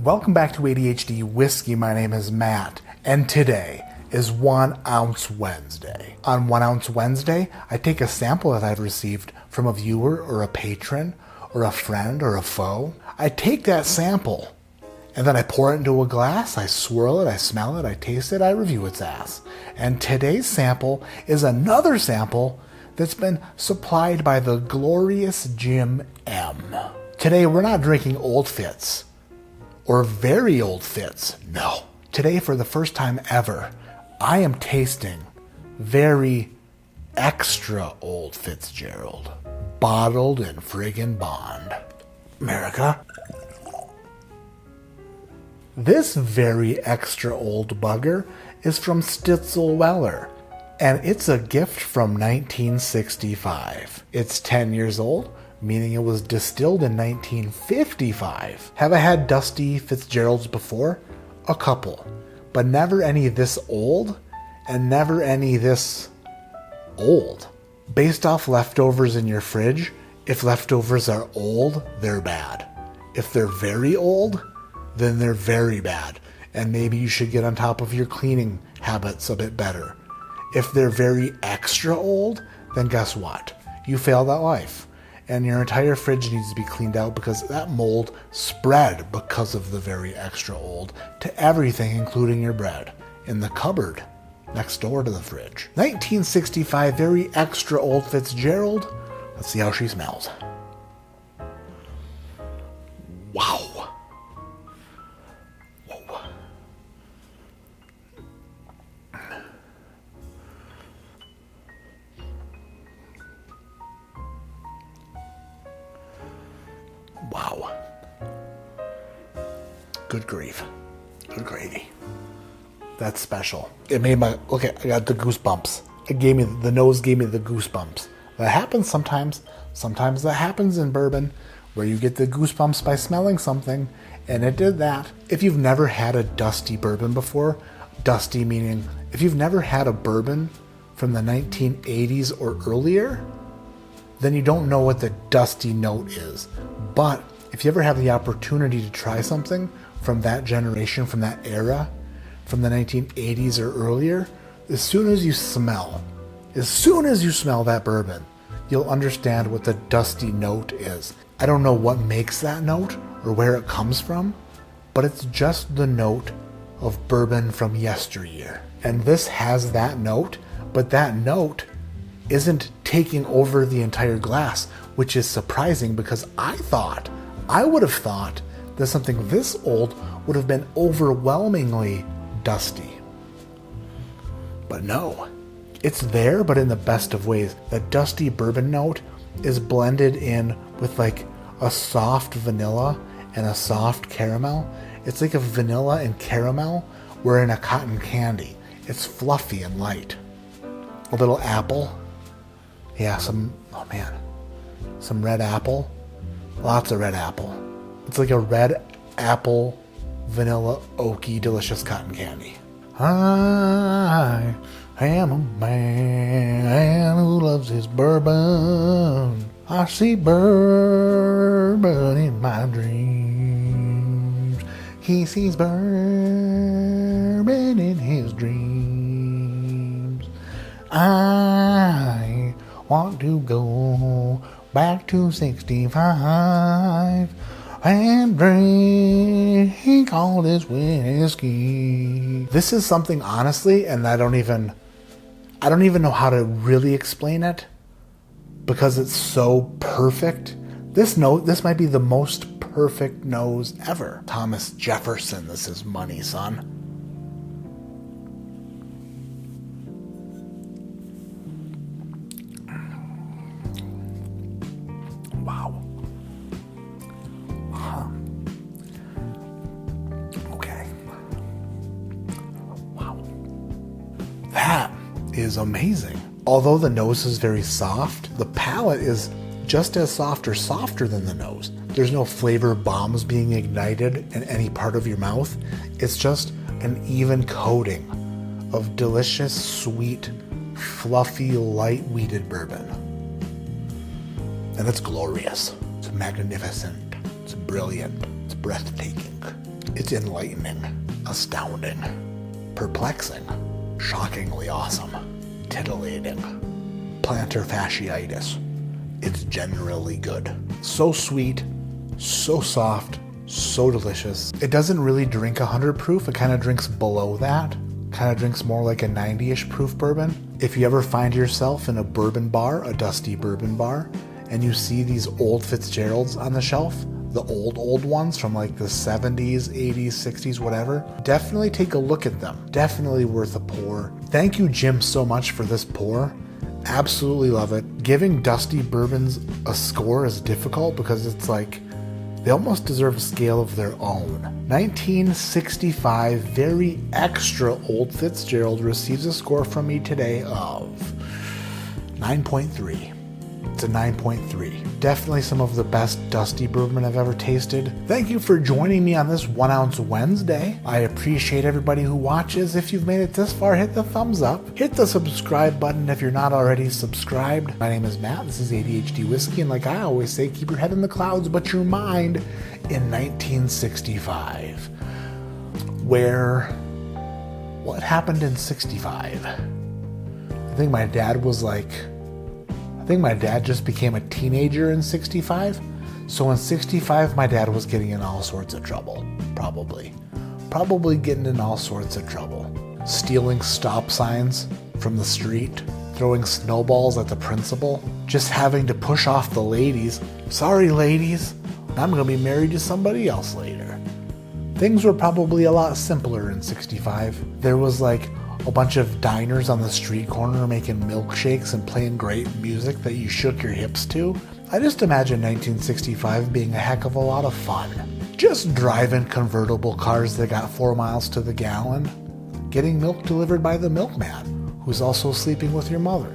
Welcome back to ADHD Whiskey. My name is Matt, and today is 1 Ounce Wednesday. On 1 Ounce Wednesday, I take a sample that I've received from a viewer or a patron or a friend or a foe. I take that sample, and then I pour it into a glass, I swirl it, I smell it, I taste it, I review its ass. And today's sample is another sample that's been supplied by the glorious Jim M. Today, we're not drinking Old Fitz. Or very old Fitz. No. Today, for the first time ever, I am tasting very extra old Fitzgerald. Bottled in friggin' bond. America. This very extra old bugger is from Stitzel Weller, and it's a gift from 1965. It's 10 years old, meaning it was distilled in 1955. Have I had dusty Fitzgeralds before? A couple, but never any this old, and never any this old. Based off leftovers in your fridge, if leftovers are old, they're bad. If they're very old, then they're very bad, and maybe you should get on top of your cleaning habits a bit better. If they're very extra old, then guess what? You failed at life. And your entire fridge needs to be cleaned out because that mold spread because of the very extra old to everything, including your bread, in the cupboard next door to the fridge. 1965 very extra old Fitzgerald. Let's see how she smells. Wow. Whoa. Wow. Good grief. Good gravy. That's special. It made my... Look at... I got the goosebumps. The nose gave me the goosebumps. That happens sometimes. Sometimes that happens in bourbon, where you get the goosebumps by smelling something, and it did that. If you've never had a dusty bourbon before, dusty meaning if you've never had a bourbon from the 1980s or earlier, then you don't know what the dusty note is. But if you ever have the opportunity to try something from that generation, from that era, from the 1980s or earlier, as soon as you smell that bourbon, you'll understand what the dusty note is. I don't know what makes that note or where it comes from, but it's just the note of bourbon from yesteryear. And this has that note, but that note isn't taking over the entire glass, which is surprising because I would have thought that something this old would have been overwhelmingly dusty. But no, it's there, but in the best of ways. The dusty bourbon note is blended in with like a soft vanilla and a soft caramel. It's like a vanilla and caramel were in a cotton candy. It's fluffy and light. A little apple. Yeah, some red apple. Lots of red apple. It's like a red apple, vanilla, oaky, delicious cotton candy. I am a man who loves his bourbon. I see bourbon in my dreams. He sees bourbon in his dreams. I want to go back to 65 and drink all this whiskey. This is something, honestly, and I don't even know how to really explain it because it's so perfect. This might be the most perfect nose ever. Thomas Jefferson, this is money, son. Wow. Okay. Wow. That is amazing. Although the nose is very soft, the palate is just as soft or softer than the nose. There's no flavor bombs being ignited in any part of your mouth. It's just an even coating of delicious, sweet, fluffy, light wheated bourbon. And it's glorious. It's magnificent. It's brilliant. It's breathtaking. It's enlightening, astounding, perplexing, shockingly awesome, titillating, plantar fasciitis. It's generally good. So sweet, so soft, so delicious. It doesn't really drink 100 proof. It kind of drinks below that. Kind of drinks more like a 90-ish proof bourbon. If you ever find yourself in a bourbon bar, a dusty bourbon bar, and you see these old Fitzgeralds on the shelf, the old ones from like the 70s, 80s, 60s, whatever, definitely take a look at them. Definitely worth a pour. Thank you, Jim, so much for this pour. Absolutely love it. Giving dusty bourbons a score is difficult because it's like they almost deserve a scale of their own. 1965, very extra old Fitzgerald receives a score from me today of 9.3. It's a 9.3. Definitely some of the best dusty bourbon I've ever tasted. Thank you for joining me on this 1 Ounce Wednesday. I appreciate everybody who watches. If you've made it this far, hit the thumbs up. Hit the subscribe button if you're not already subscribed. My name is Matt. This is ADHD Whiskey. And like I always say, keep your head in the clouds, but your mind in 1965. What happened in 65? I think my dad just became a teenager in 65. So in 65, my dad was getting in all sorts of trouble. Probably getting in all sorts of trouble. Stealing stop signs from the street. Throwing snowballs at the principal. Just having to push off the ladies. Sorry, ladies. I'm going to be married to somebody else later. Things were probably a lot simpler in 65. There was like a bunch of diners on the street corner making milkshakes and playing great music that you shook your hips to. I just imagine 1965 being a heck of a lot of fun. Just driving convertible cars that got 4 miles to the gallon. Getting milk delivered by the milkman, who's also sleeping with your mother.